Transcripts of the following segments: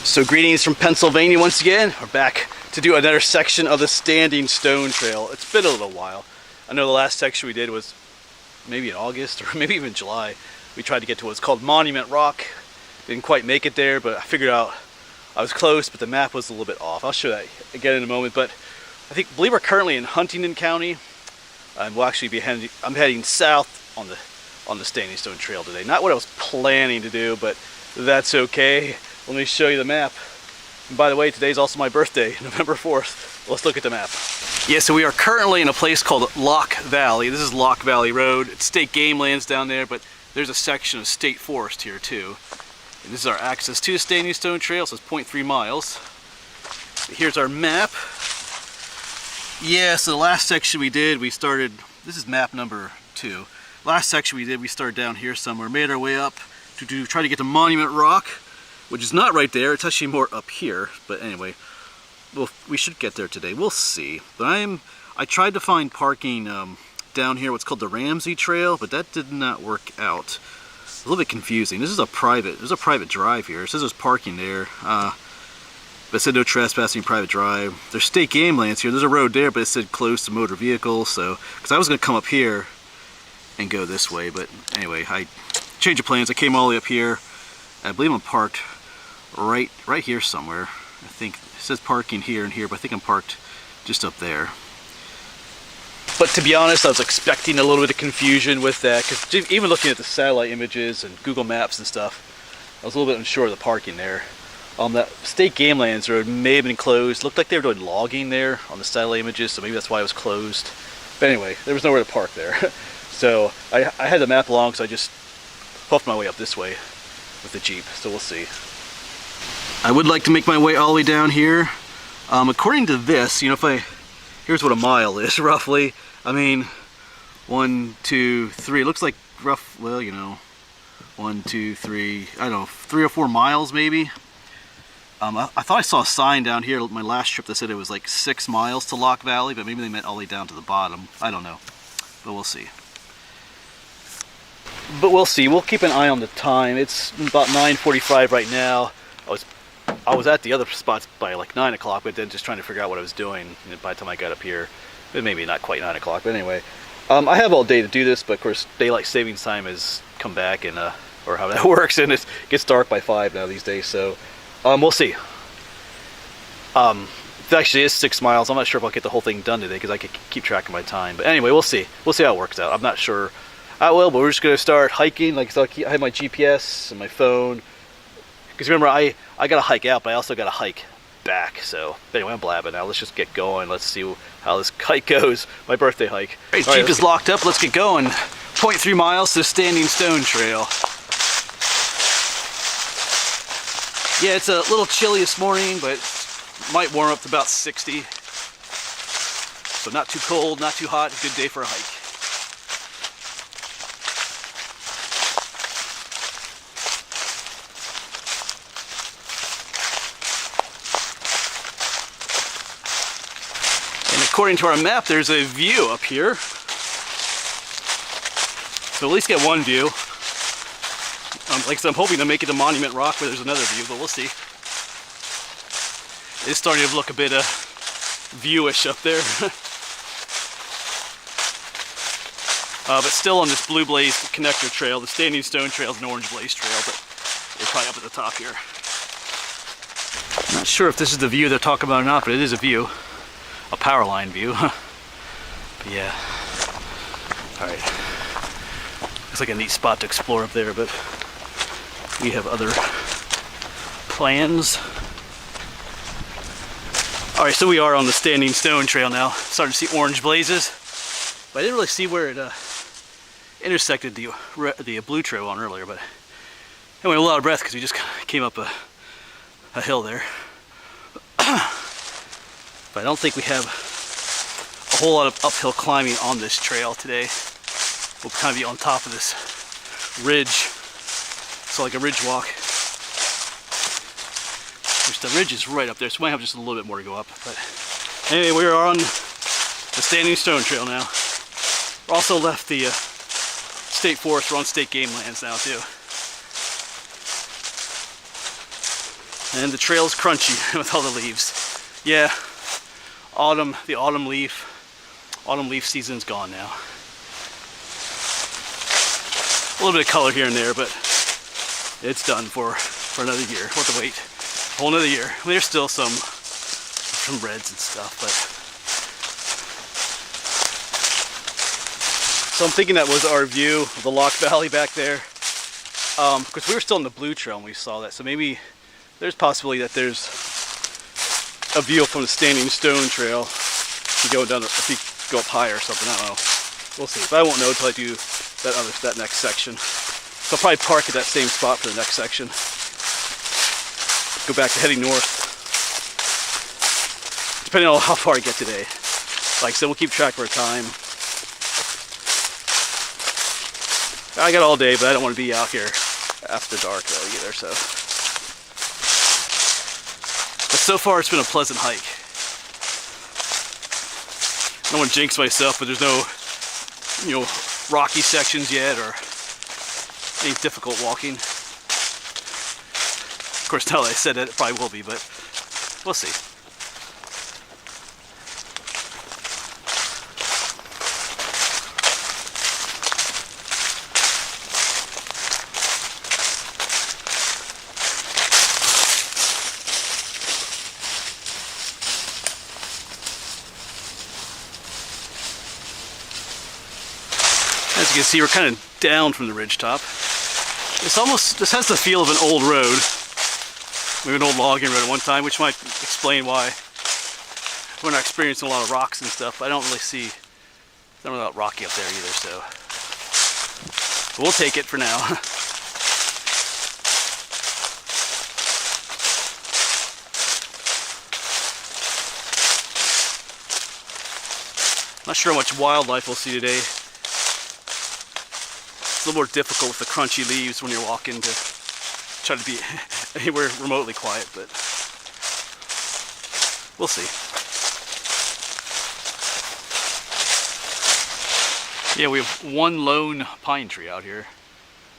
So greetings from Pennsylvania once again. We're back to do another section of the Standing Stone Trail. It's been a little while. I know the last section we did was maybe in August or maybe even July. We tried to get to what's called Monument Rock. Didn't quite make it there, but I figured out I was close, but the map was a little bit off. I'll show that again in a moment, but I believe we're currently in Huntingdon County. And we'll actually be I'm heading south on the Standing Stone Trail today. Not what I was planning to do, but that's okay. Let me show you the map. And by the way, today's also my birthday, November 4th. Let's look at the map. Yeah, so we are currently in a place called Lock Valley. This is Lock Valley Road. It's state game lands down there, but there's a section of state forest here too. And this is our access to the Standing Stone Trail, so it's 0.3 miles. Here's our map. Yeah, so the last section we did, this is map number 2. Last section we started down here somewhere, made our way up to try to get to Monument Rock, which is not right there. It's actually more up here, but anyway, we should get there today. We'll see. But I tried to find parking down here, what's called the Ramsey Trail, but that did not work out. It's a little bit confusing. There's a private drive here. It says there's parking there, but it said no trespassing, private drive. There's state game lands here. There's a road there, but it said closed to motor vehicles. So, because I was going to come up here and go this way, but anyway, I changed of plans. I came all the way up here. I believe I'm parked right here somewhere. I think it says parking here and here, but I think I'm parked just up there. But to be honest, I was expecting a little bit of confusion with that, because even looking at the satellite images and Google Maps and stuff, I was a little bit unsure of the parking there. That state game lands road may have been closed. Looked like they were doing logging there on the satellite images, so maybe that's why it was closed. But anyway, there was nowhere to park there. So I had the map along, so I just puffed my way up this way with the Jeep, so we'll see. I would like to make my way all the way down here. According to this, here's what a mile is roughly. I mean, 1, 2, 3, it looks like 1, 2, 3, I don't know, 3 or 4 miles maybe. I thought I saw a sign down here my last trip that said it was like 6 miles to Lock Valley, but maybe they meant all the way down to the bottom. I don't know, but we'll see. We'll keep an eye on the time. It's about 9:45 right now. I was at the other spots by like 9 o'clock, but then just trying to figure out what I was doing by the time I got up here. But maybe not quite 9 o'clock, but anyway. I have all day to do this, but of course daylight savings time has come back, and or how that works, and it gets dark by 5 now these days, so we'll see. It actually is 6 miles. I'm not sure if I'll get the whole thing done today because I could keep track of my time. But anyway, we'll see. We'll see how it works out. I'm not sure I will, but we're just going to start hiking. Like I have my GPS and my phone. Because remember, I got to hike out, but I also got to hike back. So anyway, I'm blabbing now. Let's just get going. Let's see how this hike goes. My birthday hike. All right, Jeep is locked up. Let's get going. 0.3 miles to the Standing Stone Trail. Yeah, it's a little chilly this morning, but might warm up to about 60. So not too cold, not too hot. Good day for a hike. And according to our map, there's a view up here. So at least get one view. Like I said, I'm hoping to make it to Monument Rock where there's another view, but we'll see. It's starting to look a bit viewish up there. But still on this Blue Blaze connector trail. The Standing Stone Trail is an Orange Blaze trail, but we're probably up at the top here. I'm not sure if this is the view they're talking about or not, but it is a view. A power line view. But yeah. Alright. Looks like a neat spot to explore up there, but we have other plans. Alright, so we are on the Standing Stone Trail now. Starting to see orange blazes. But I didn't really see where it intersected the blue trail on earlier. But anyway, a lot of breath because we just came up a hill there. But I don't think we have a whole lot of uphill climbing on this trail today. We'll kind of be on top of this ridge. So like a ridge walk. Which the ridge is right up there, so we might have just a little bit more to go up. But anyway, we are on the Standing Stone Trail now. We're also left the state forest. We're on state game lands now too. And the trail's crunchy with all the leaves. Yeah, the autumn leaf season's gone now. A little bit of color here and there, but it's done for another year. We'll have to wait a whole another year. I mean, there's still some reds and stuff, but so I'm thinking that was our view of the Loch Valley back there, because we were still in the Blue Trail when we saw that. So maybe there's possibility that there's a view from the Standing Stone Trail if you go down, if you go up higher or something. I don't know. We'll see. But I won't know until I do that next section. So I'll probably park at that same spot for the next section. Go back to heading north, depending on how far I get today. Like I said, we'll keep track of our time. I got all day, but I don't want to be out here after dark though either. So, but so far it's been a pleasant hike. I don't want to jinx myself, but there's no, rocky sections yet or any difficult walking. Of course, now that I said it probably will be, but we'll see. As you can see, we're kind of down from the ridgetop. This has the feel of an old road. Maybe an old logging road at one time, which might explain why we're not experiencing a lot of rocks and stuff. I don't really see, it's not really that rocky up there either, so. But we'll take it for now. Not sure how much wildlife we'll see today. It's a little more difficult with the crunchy leaves when you're walking to try to be anywhere remotely quiet, but we'll see. Yeah, we have one lone pine tree out here.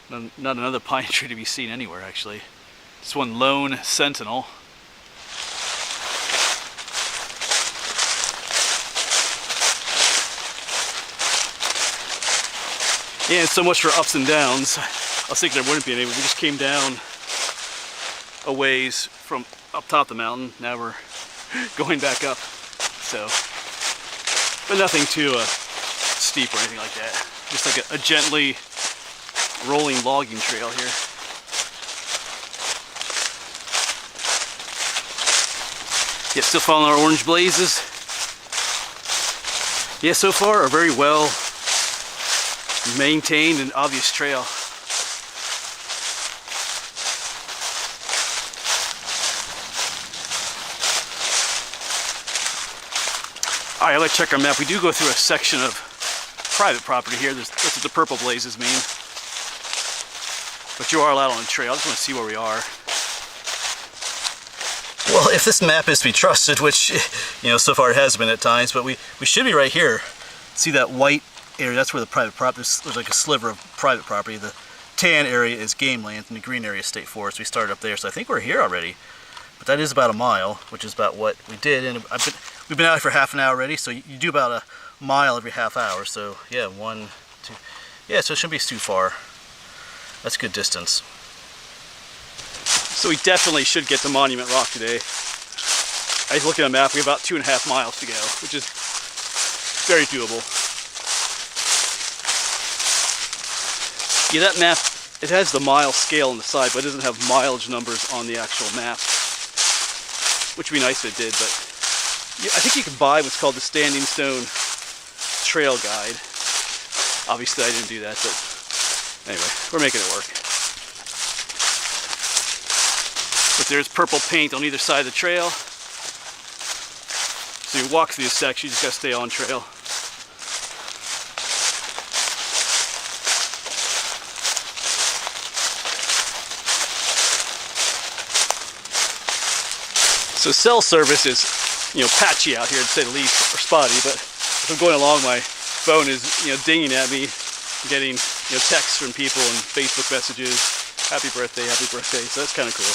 Not another pine tree to be seen anywhere, actually. Just one lone sentinel. Yeah, so much for ups and downs. I was thinking there wouldn't be any, but we just came down a ways from up top of the mountain. Now we're going back up. So, but nothing too steep or anything like that. Just like a gently rolling logging trail here. Yeah, still following our orange blazes. Yeah, so far a very well maintained and obvious trail. Alright, let's check our map. We do go through a section of private property here. That's what the purple blazes mean. But you are allowed on the trail. I just want to see where we are. Well, if this map is to be trusted, which, so far it has been at times, but we should be right here. See that white area? That's where the private property, there's like a sliver of private property. The tan area is game land and the green area is state forest. We started up there, so I think we're here already. But that is about a mile, which is about what we did. And we've been out here for half an hour already, so you do about a mile every half hour. So yeah, 1, 2, yeah, so it shouldn't be too far. That's good distance. So we definitely should get to Monument Rock today. I was looking at a map, we have about 2.5 miles to go, which is very doable. Yeah, that map, it has the mile scale on the side, but it doesn't have mileage numbers on the actual map. Which would be nice if it did, but yeah, I think you can buy what's called the Standing Stone Trail Guide. Obviously I didn't do that, but anyway, we're making it work. But there's purple paint on either side of the trail. So you walk through this section, you just gotta stay on trail. So cell service is, patchy out here to say the least, or spotty, but if I'm going along, my phone is, dinging at me, getting, texts from people and Facebook messages, happy birthday, so that's kind of cool.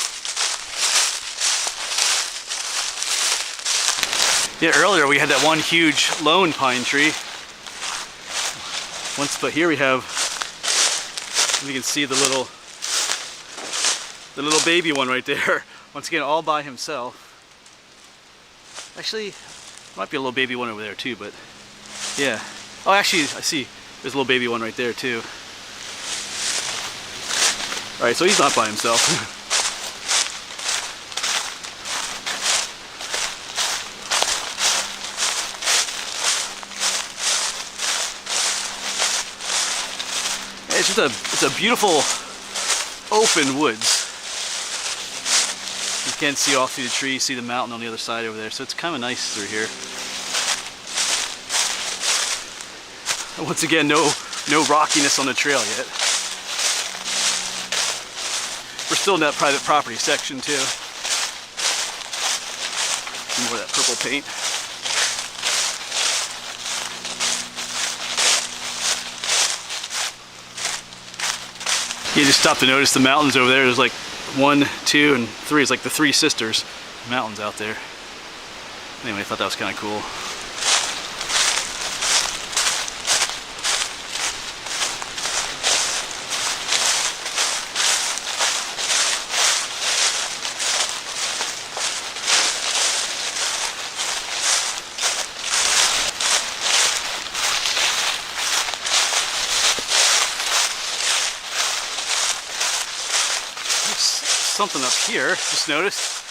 Yeah, earlier we had that one huge lone pine tree. But here we have, you can see the little baby one right there. Once again, all by himself. Actually, might be a little baby one over there too, but yeah. Oh, actually, I see. There's a little baby one right there too. All right, so he's not by himself. It's a beautiful open woods. You can see off through the trees, see the mountain on the other side over there, so it's kind of nice through here. And once again, no rockiness on the trail yet. We're still in that private property section too. More of that purple paint. You just stop to notice the mountains over there. There's like 1, 2, and 3. It's like the 3 sisters mountains out there. Anyway, I thought that was kind of cool. Something up here, just noticed.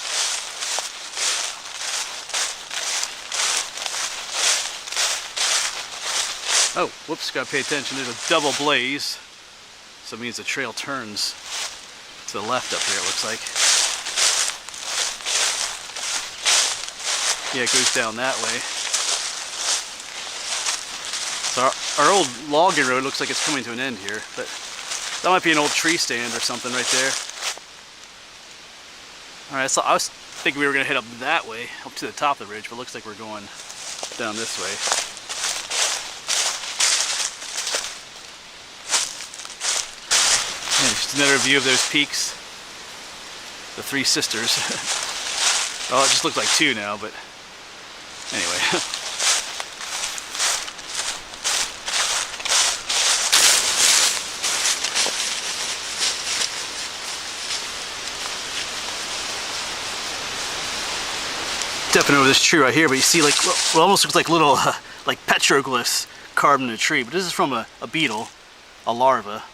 Oh, whoops, gotta pay attention. There's a double blaze. So it means the trail turns to the left up here, it looks like. Yeah, it goes down that way. So our old logging road looks like it's coming to an end here, but that might be an old tree stand or something right there. Alright, so I was thinking we were going to head up that way, up to the top of the ridge, but it looks like we're going down this way. And just another view of those peaks. The 3 sisters. Oh, it just looks like 2 now, but anyway. Stepping over this tree right here, but you see like what almost looks like little like petroglyphs carved in the tree. But this is from a beetle, a larva.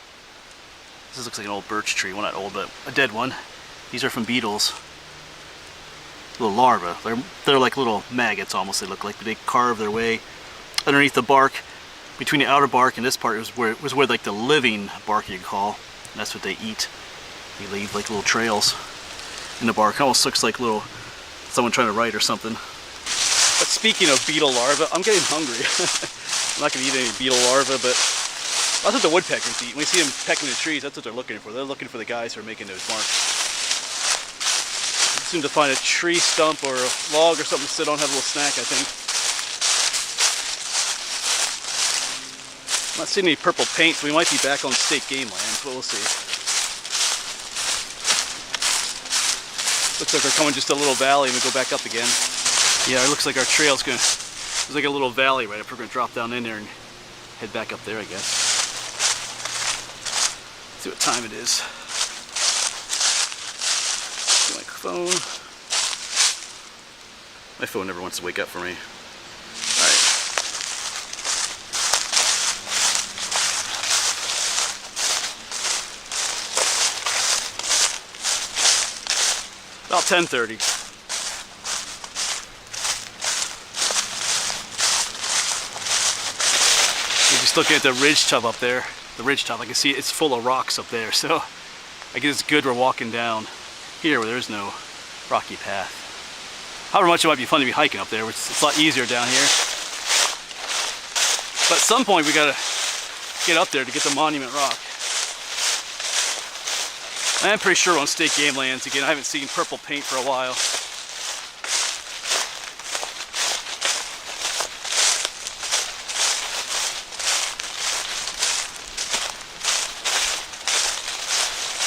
This looks like an old birch tree. Well, not old, but a dead one. These are from beetles. Little larvae. They're like little maggots almost. They look like they carve their way underneath the bark. Between the outer bark and this part was where like the living bark you could call. And that's what they eat. They leave like little trails in the bark. It almost looks like little someone trying to write or something. But speaking of beetle larvae, I'm getting hungry. I'm not going to eat any beetle larvae, but that's what the woodpeckers eat. When we see them pecking the trees, that's what they're looking for. They're looking for the guys who are making those marks. They seem to find a tree stump or a log or something to sit on, have a little snack, I think. I'm not seeing any purple paint, so we might be back on state game lands, but we'll see. Looks like we're coming just a little valley and we go back up again. Yeah, it looks like our trail's gonna, there's like a little valley right up. We're gonna drop down in there and head back up there, I guess. See what time it is. My phone. My phone never wants to wake up for me. Alright. About 10:30. We're just looking at the ridge top up there. The ridge top, I can see it's full of rocks up there, so I guess it's good we're walking down here where there's no rocky path. However much it might be fun to be hiking up there, which it's a lot easier down here. But at some point we gotta get up there to get the Monument Rock. I'm pretty sure we're on state game lands again. I haven't seen purple paint for a while.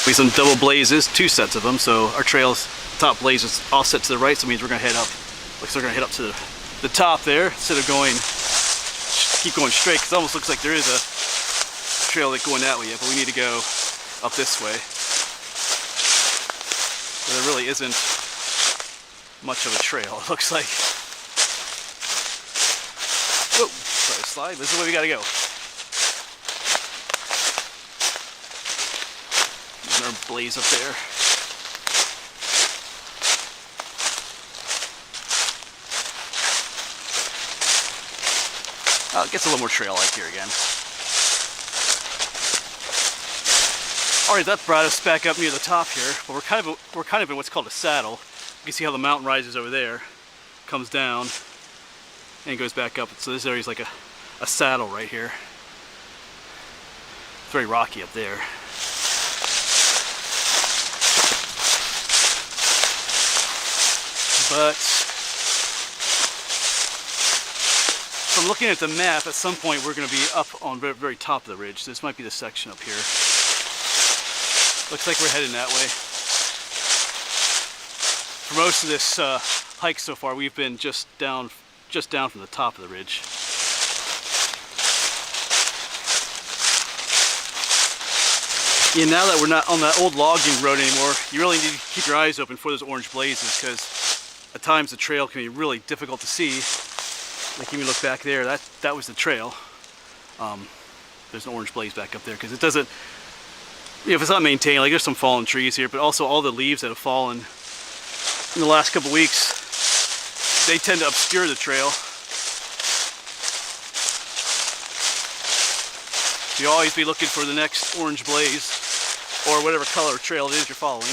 We have some double blazes, 2 sets of them, so our trail's top blaze is offset to the right, so it means we're gonna head up. Looks like we're gonna head up to the top there instead of keep going straight, because it almost looks like there is a trail that's going that way yet, but we need to go up this way. So there really isn't much of a trail, it looks like. Whoa, try to slide. This is the way we gotta go. There's another blaze up there. It gets a little more trail-like here again. Alright, that brought us back up near the top here, but we're kind of in what's called a saddle. You can see how the mountain rises over there, comes down, and goes back up. So this area is like a saddle right here. It's very rocky up there. But from looking at the map, at some point we're going to be up on the very top of the ridge. This might be the section up here. Looks like we're heading that way. For most of this hike so far, we've been just down from the top of the ridge. Yeah, now that we're not on that old logging road anymore, you really need to keep your eyes open for those orange blazes, because at times the trail can be really difficult to see. Like, if you look back there, that was the trail. There's an orange blaze back up there, because it doesn't, if it's not maintained, like there's some fallen trees here, but also all the leaves that have fallen in the last couple weeks, they tend to obscure the trail. So you'll always be looking for the next orange blaze, or whatever color trail it is you're following.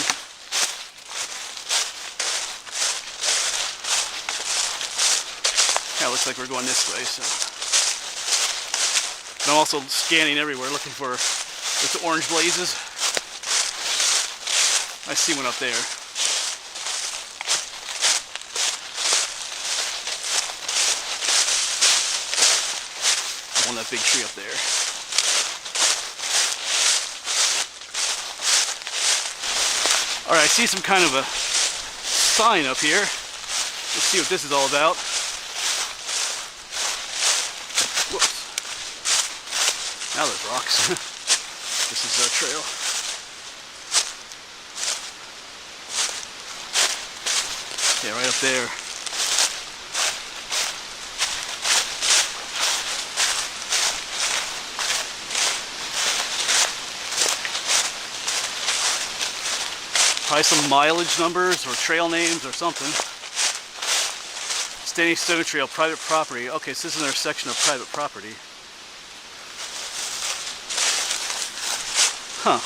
Yeah, it looks like we're going this way, so. And I'm also scanning everywhere looking for those orange blazes. I see one up there. On that big tree up there. Alright, I see some kind of a sign up here. Let's see what this is all about. Whoops. Now there's rocks. This is our trail. Yeah, right up there. Probably some mileage numbers or trail names or something. Standing Stone Trail, private property. Okay, so this is another section of private property. Huh.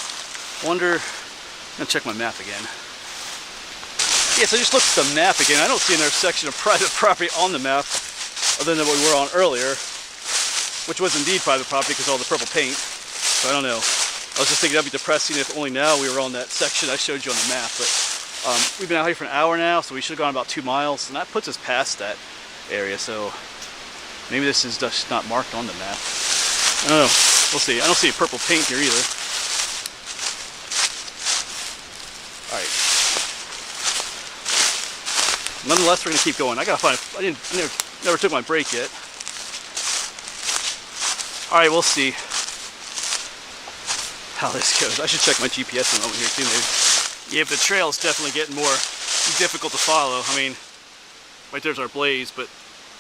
Wonder. I'm gonna check my map again. Yeah, so I just looked at the map again. I don't see another section of private property on the map other than what we were on earlier, which was indeed private property because of all the purple paint. So I don't know. I was just thinking that'd be depressing if only now we were on that section I showed you on the map. But we've been out here for an hour now, so we should have gone about 2 miles, and that puts us past that area. So maybe this is just not marked on the map. I don't know. We'll see. I don't see purple paint here either. All right. Nonetheless, we're gonna keep going. I gotta find. I never took my break yet. All right, we'll see how this goes. I should check my GPS in a moment here too, maybe. Yeah, but the trail is definitely getting more difficult to follow. I mean, right there's our blaze, but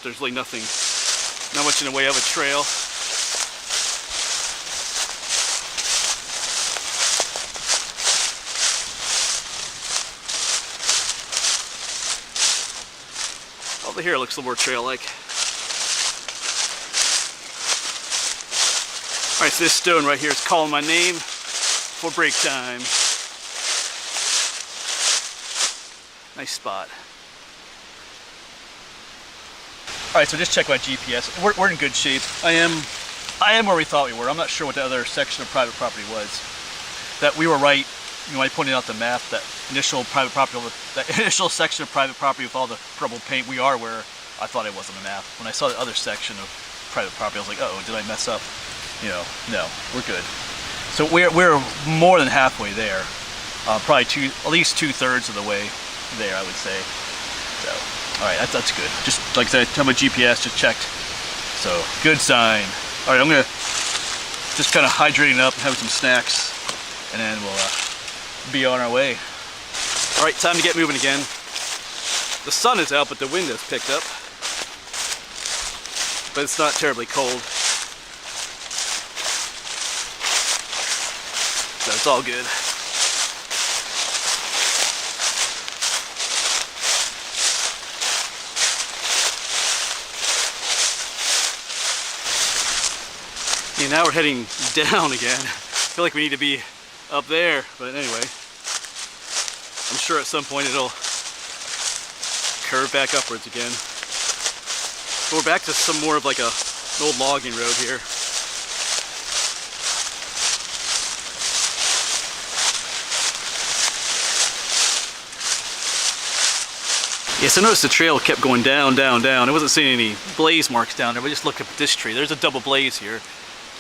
there's really not much in the way of a trail. Over here it looks a little more trail-like. Alright, so this stone right here is calling my name for break time. Nice spot. Alright, so just check my GPS. We're in good shape. I am where we thought we were. I'm not sure what the other section of private property was. That we were right, you know, I pointed out the map, that initial private property, that initial section of private property with all the purple paint, we are where I thought it was on the map. When I saw the other section of private property, I was like, uh-oh, did I mess up? You know, no, we're good. So we're more than halfway there. Probably at least 2/3 of the way there, I would say. So, Alright, that's good. Just like I said, I have my GPS just checked. So, good sign. Alright, I'm gonna just kind of hydrating up and have some snacks, and then we'll be on our way. Alright, time to get moving again. The sun is out, but the wind has picked up. But it's not terribly cold. So it's all good. Yeah, now we're heading down again. I feel like we need to be up there, but anyway. I'm sure at some point it'll curve back upwards again. So we're back to some more of like an old logging road here. Yes, I noticed the trail kept going down, down, down. I wasn't seeing any blaze marks down there, but just look at this tree. There's a double blaze here.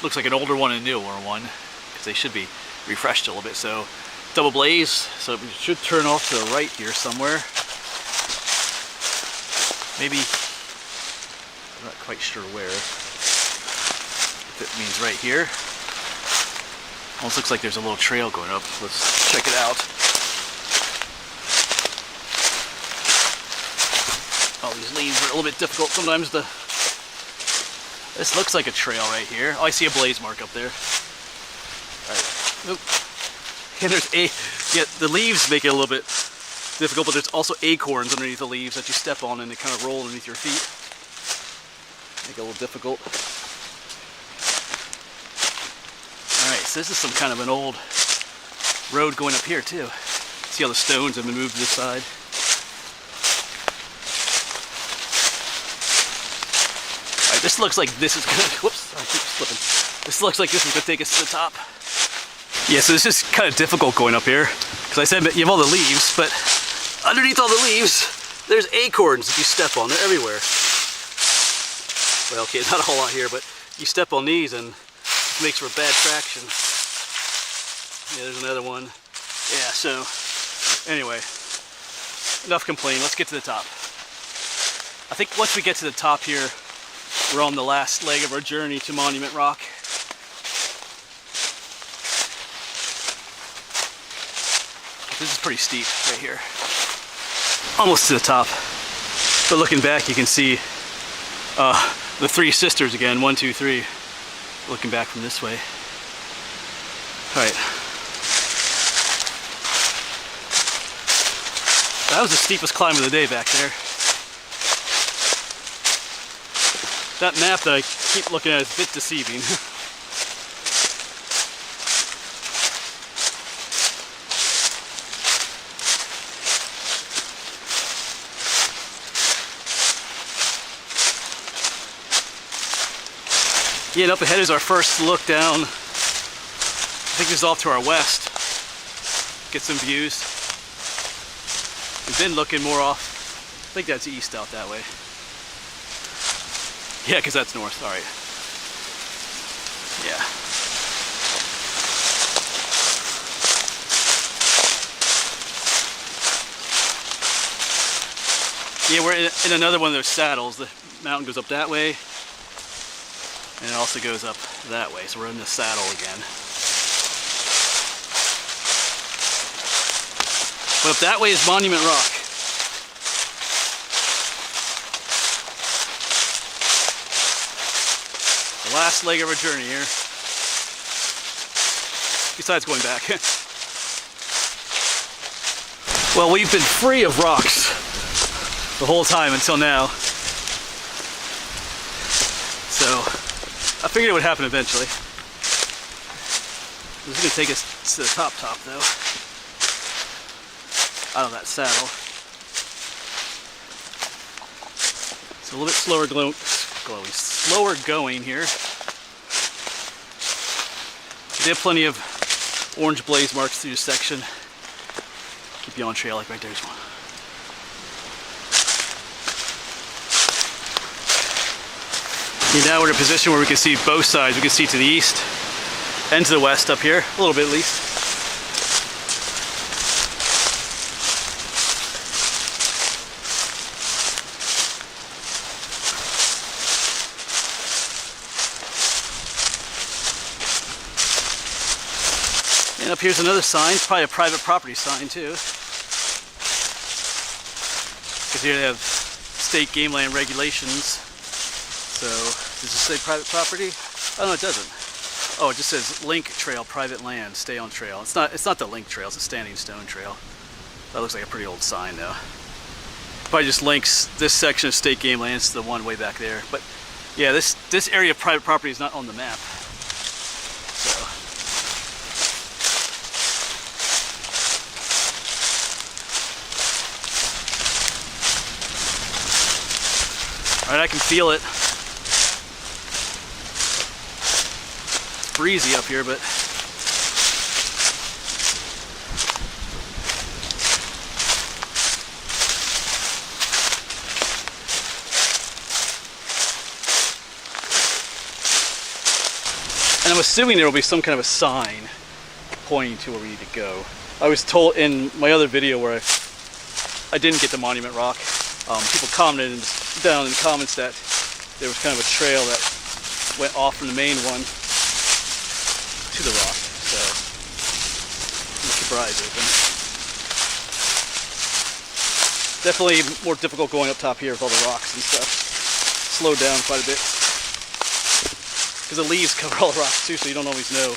Looks like an older one and a newer one, because they should be refreshed a little bit. So, double blaze, so we should turn off to the right here somewhere. Maybe, I'm not quite sure where. If it means right here. Almost looks like there's a little trail going up. Let's check it out. Oh, these leaves are a little bit difficult sometimes to... This looks like a trail right here. Oh, I see a blaze mark up there. Alright. Nope. And there's the leaves make it a little bit difficult, but there's also acorns underneath the leaves that you step on and they kind of roll underneath your feet. Make it a little difficult. Alright, so this is some kind of an old road going up here too. See how the stones have been moved to this side. Alright, this looks like this is gonna, whoops, I keep slipping. This looks like this is gonna take us to the top. Yeah, so it's just kind of difficult going up here. Because I said you have all the leaves, but underneath all the leaves, there's acorns that you step on. They're everywhere. Well, okay, not a whole lot here, but you step on these and it makes for bad traction. Yeah, there's another one. Yeah, so anyway, enough complaining. Let's get to the top. I think once we get to the top here, we're on the last leg of our journey to Monument Rock. This is pretty steep right here. Almost to the top. But looking back, you can see the three sisters again. 1, 2, 3. Looking back from this way. Alright. That was the steepest climb of the day back there. That map that I keep looking at is a bit deceiving. Yeah, and up ahead is our first look down. I think this is off to our west. Get some views. We've been looking more off. I think that's east out that way. Yeah, because that's north. All right. Yeah. Yeah, we're in another one of those saddles. The mountain goes up that way. And it also goes up that way, so we're in the saddle again. But up that way is Monument Rock. The last leg of our journey here. Besides going back. Well, we've been free of rocks the whole time until now. So, I figured it would happen eventually. This is going to take us to the top though. Out of that saddle. It's a little bit slower going here. We have plenty of orange blaze marks through this section. Keep you on trail, like right there's one. Now we're in a position where we can see both sides. We can see to the east and to the west up here, a little bit at least. here's another sign. It's probably a private property sign too. Because here they have state game land regulations. So, does this say private property? Oh no, it doesn't. Oh, it just says link trail, private land, stay on trail. It's not the link trail, it's a standing stone trail. That looks like a pretty old sign though. Probably just links this section of state game lands to the one way back there. But yeah, this area of private property is not on the map. So. Alright, I can feel it. It's breezy up here, but and I'm assuming there will be some kind of a sign pointing to where we need to go. I was told in my other video where I didn't get the Monument Rock, people commented down in the comments that there was kind of a trail that went off from the main one to the rock. So I'm surprised. Definitely more difficult going up top here with all the rocks and stuff. Slowed down quite a bit. Because the leaves cover all the rocks too, so you don't always know.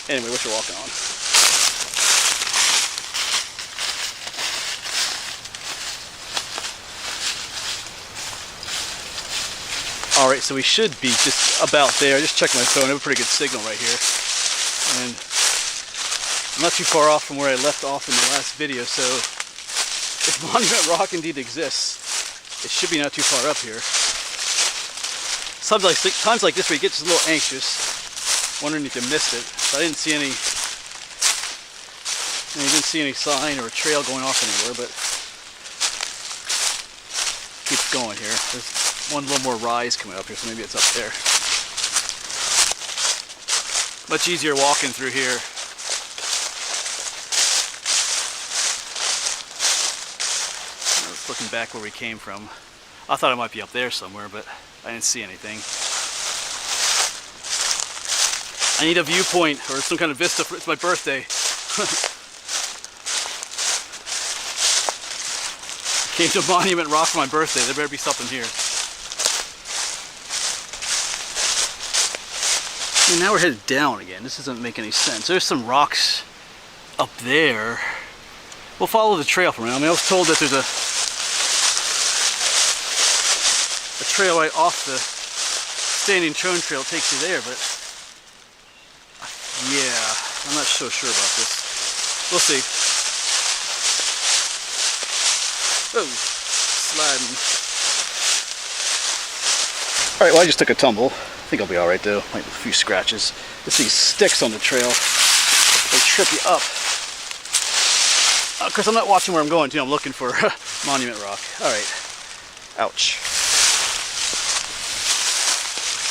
Anyway, what you're walking on. Alright, so we should be just about there. I just checked my phone. I have a pretty good signal right here. And I'm not too far off from where I left off in the last video, so if Monument Rock indeed exists, it should be not too far up here. Times like this where you get just a little anxious, wondering if you missed it. But I didn't see any sign or a trail going off anywhere, but keeps going here. There's one little more rise coming up here, so maybe it's up there. Much easier walking through here. I was looking back where we came from. I thought it might be up there somewhere, but I didn't see anything. I need a viewpoint or some kind of vista. It's my birthday. Came to Monument Rock for my birthday. There better be something here. And now we're headed down again. This doesn't make any sense. There's some rocks up there. We'll follow the trail from around. I mean, I was told that there's a trail right off the standing stone trail takes you there, but yeah, I'm not so sure about this. We'll see. Oh, sliding. Alright, well I just took a tumble. I think I'll be alright though. Might have a few scratches. There's these sticks on the trail. They trip you up. Of course, I'm not watching where I'm going to. I'm looking for Monument Rock. Alright. Ouch.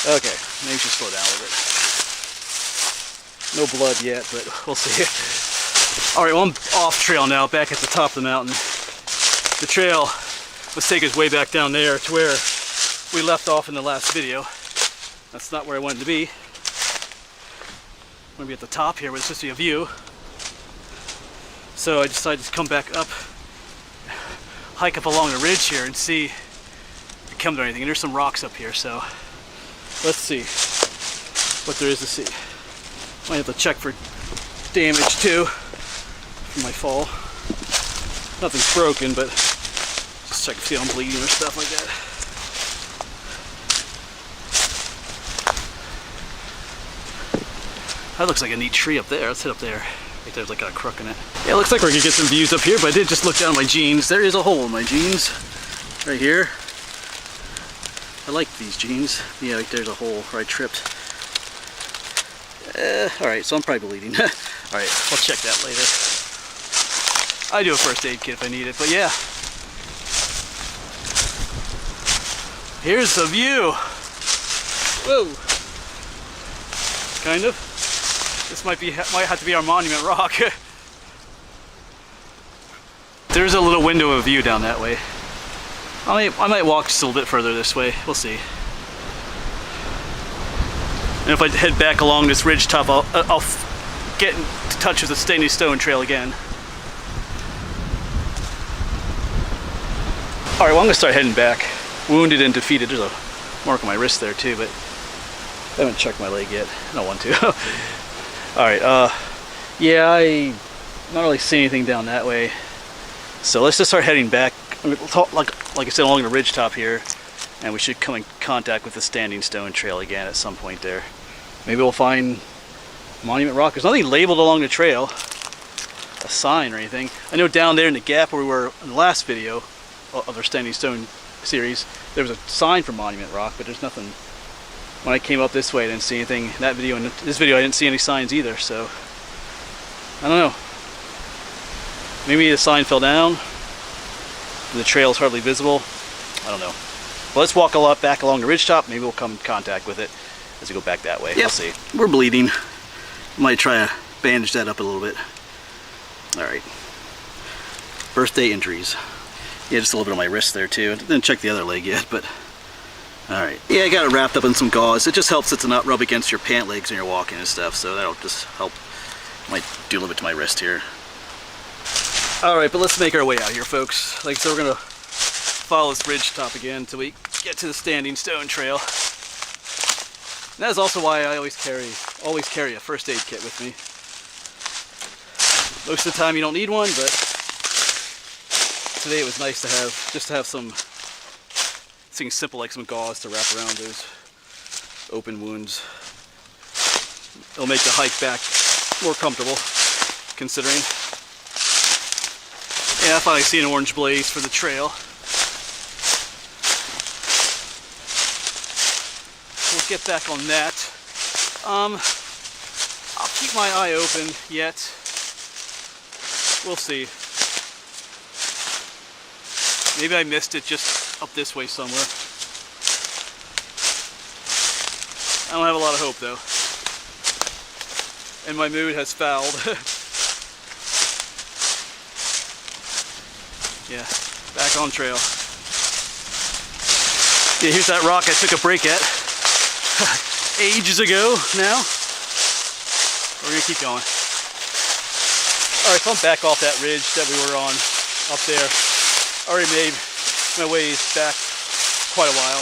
Okay, maybe we should slow down a little bit. No blood yet, but we'll see. Alright, well I'm off trail now, back at the top of the mountain. The trail was taking us way back down there to where we left off in the last video. That's not where I wanted to be. I'm going to be at the top here where there's supposed to be a view. So I decided to come back up, hike up along the ridge here and see if we come to anything. And there's some rocks up here, so let's see what there is to see. Might have to check for damage too from my fall. Nothing's broken, but just check to see if I'm bleeding or stuff like that. That looks like a neat tree up there. Let's hit up there. Right there's like a crook in it. Yeah, it looks like we're gonna get some views up here, but I did just look down at my jeans. There is a hole in my jeans right here. I like these jeans. Yeah, like there's a hole where I tripped. Alright, so I'm probably bleeding. Alright, I'll check that later. I do a first aid kit if I need it, but yeah. Here's the view. Whoa. Kind of. This might have to be our Monument Rock. There's a little window of view down that way. I might walk just a little bit further this way. We'll see. And if I head back along this ridge top, I'll get touches the standing stone trail again. Alright, well I'm going to start heading back. Wounded and defeated. There's a mark on my wrist there too, but I haven't checked my leg yet. I don't want to. Alright, yeah, I not really see anything down that way. So let's just start heading back. Like I said, along the ridge top here, and we should come in contact with the standing stone trail again at some point there. Maybe we'll find Monument Rock. There's nothing labeled along the trail, a sign or anything. I know down there in the gap where we were in the last video of our standing stone series, there was a sign for Monument Rock, but there's nothing. When I came up this way, I didn't see anything. In that video, and this video, I didn't see any signs either. So I don't know. Maybe the sign fell down. The trail is hardly visible. I don't know. Well, let's walk a lot back along the ridgetop. Maybe we'll come in contact with it as we go back that way. Yep. We'll see. We're bleeding. Might try to bandage that up a little bit. All right. Birthday injuries. Yeah, just a little bit on my wrist there too. Didn't check the other leg yet, but all right. Yeah, I got it wrapped up in some gauze. It just helps it to not rub against your pant legs when you're walking and stuff. So that'll just help. Might do a little bit to my wrist here. Alright, but let's make our way out here, folks. Like I said, we're going to follow this ridge top again until we get to the standing stone trail. And that is also why I always carry a first aid kit with me. Most of the time you don't need one, but today it was nice to have, just to have something simple like some gauze to wrap around those open wounds. It'll make the hike back more comfortable, considering. Yeah, I finally see an orange blaze for the trail. We'll get back on that. I'll keep my eye open yet. We'll see. Maybe I missed it just up this way somewhere. I don't have a lot of hope though. And my mood has fouled. Yeah, back on trail. Yeah, here's that rock I took a break at ages ago now. We're gonna keep going. Alright, so I'm back off that ridge that we were on up there. Already made my way back quite a while.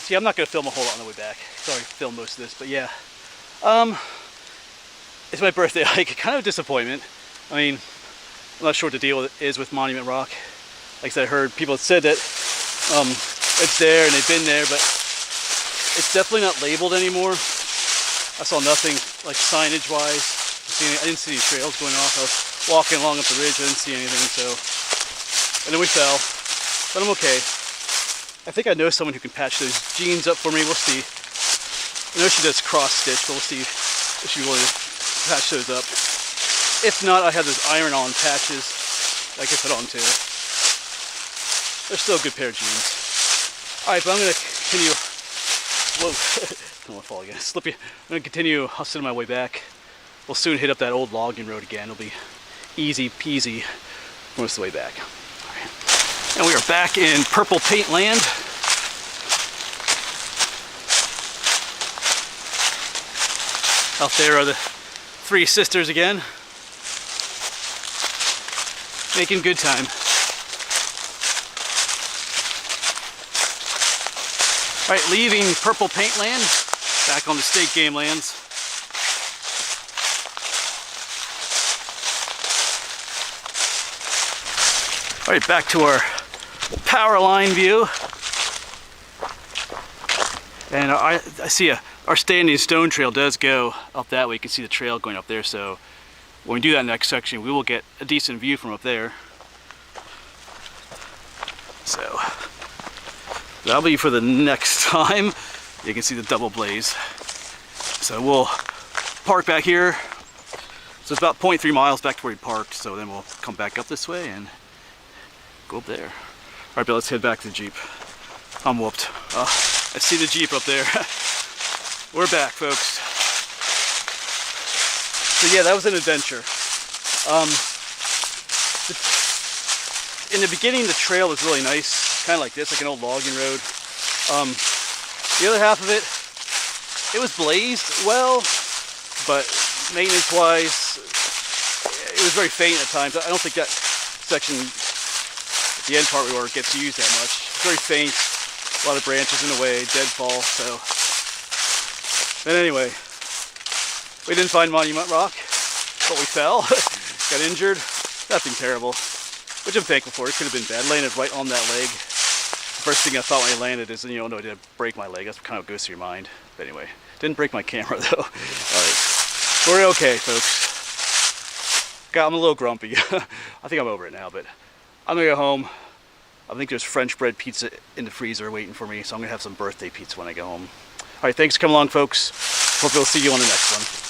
See, I'm not gonna film a whole lot on the way back. Sorry, filmed most of this, but yeah. It's my birthday hike. Kind of a disappointment. I mean, I'm not sure what the deal is with Monument Rock. Like I said, I heard people said that it's there and they've been there, but it's definitely not labeled anymore. I saw nothing like signage wise. I didn't see any trails going off. I was walking along up the ridge, I didn't see anything, so. And then we fell, but I'm okay. I think I know someone who can patch those jeans up for me. We'll see. I know she does cross stitch, but we'll see if she's willing to patch those up. If not, I have those iron-on patches I can put on too. They're still a good pair of jeans. Alright, but I'm going to continue. Whoa, I don't want to fall again. Slippy. I'm going to continue hustling my way back. We'll soon hit up that old logging road again. It'll be easy peasy most of the way back. Alright. And we are back in Purple Paint Land. Out there are the three sisters again. Making good time. Alright, leaving Purple Paint Land, back on the state game lands. Alright, back to our power line view. And I see our standing stone trail does go up that way. You can see the trail going up there, so when we do that next section, we will get a decent view from up there. So that'll be for the next time. You can see the double blaze. So we'll park back here. So it's about 0.3 miles back to where we parked. So then we'll come back up this way and go up there. All right, but let's head back to the Jeep. I'm whooped. I see the Jeep up there. We're back, folks. So yeah, that was an adventure. In the beginning, the trail was really nice, kind of like this, like an old logging road. The other half of it, it was blazed well, but maintenance wise, it was very faint at times. I don't think that section, the end part where it gets used that much. It's very faint, a lot of branches in the way, deadfall, so. But anyway, we didn't find Monument Rock, but we fell, got injured, nothing terrible, which I'm thankful for. It could have been bad. Landed right on that leg. The first thing I thought when I landed is, no, I didn't break my leg. That's kind of what goes through your mind. But anyway, didn't break my camera though. Alright, we're okay, folks. I'm a little grumpy. I think I'm over it now, but I'm gonna go home. I think there's French bread pizza in the freezer waiting for me, so I'm gonna have some birthday pizza when I go home. Alright, thanks for coming along, folks. Hope we'll see you on the next one.